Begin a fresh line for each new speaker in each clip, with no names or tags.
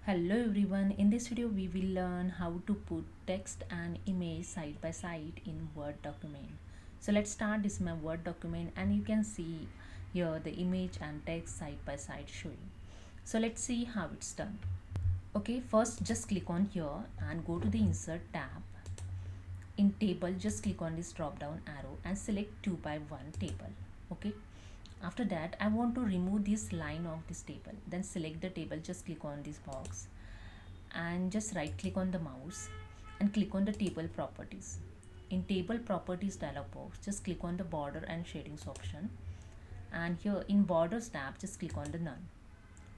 Hello everyone, in this video we will learn how to put text and image side by side in Word document. So let's start. This is my Word document and you can see here the image and text side by side showing. So let's see how it's done. Okay, first just click on here and go to the insert tab. In table just click on this drop down arrow and select 2 by 1 table. Okay, after that I want to remove this line of this table. Then select the table, just click on this box and just right click on the mouse and click on the table properties. In table properties dialog box just click on the border and shadings option, and here in borders tab just click on the none.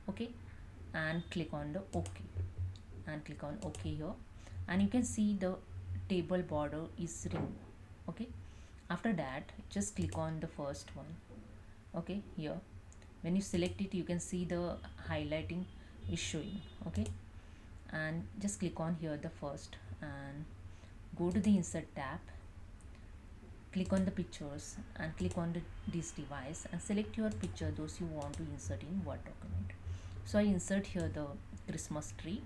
Okay, and click on the OK and click on OK here, and you can see the table border is removed. Okay, after that just click on the first one. Okay, here when you select it you can see the highlighting is showing. Okay, and just click on here the first and go to the insert tab, click on the pictures and click on this device and select your picture those you want to insert in Word document. So I insert here the Christmas tree,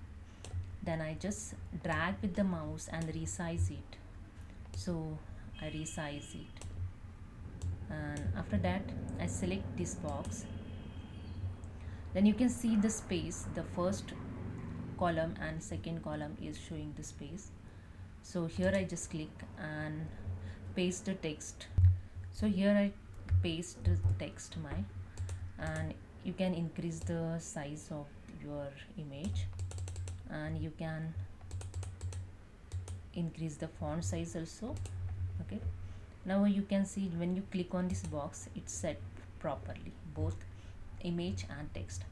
then I just drag with the mouse and resize it. So I resize it, and after that I select this box. Then you can see the space, the first column and second column is showing the space. So here I just click and paste the text. So here I paste the text my, and you can increase the size of your image and you can increase the font size also. Okay, now you can see when you click on this box it's set properly, both image and text.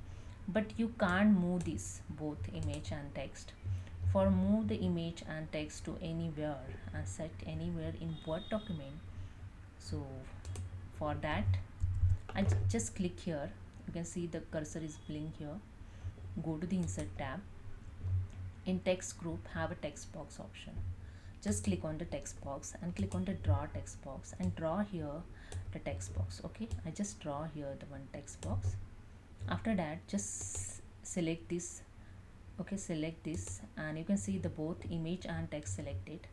But you can't move this both image and text. For move the image and text to anywhere and set anywhere in Word document, so for that I just click here. You can see the cursor is blink here. Go to the insert tab. In text group have a text box option. Just click on the text box and click on the draw text box and draw here the text box. Okay, I just draw here the one text box. After that just select this. Okay, select this and you can see the both image and text selected.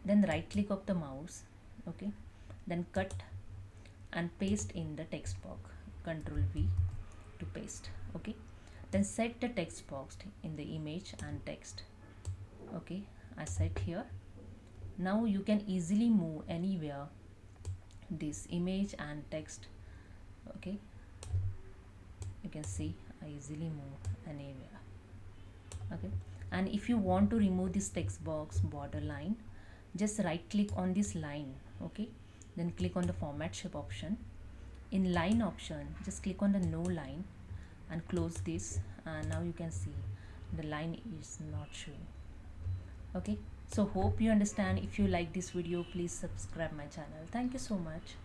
Then right click of the mouse. Okay, then cut and paste in the text box. Ctrl V to paste. Okay, then set the text box in the image and text. Okay, I set here. Now you can easily move anywhere this image and text. Okay, you can see I easily move anywhere. Okay, and if you want to remove this text box border line, just right click on this line. Okay, then click on the format shape option. In line option just click on the no line and close this, and now you can see the line is not showing. Okay, so hope you understand. If you like this video please subscribe my channel. Thank you so much.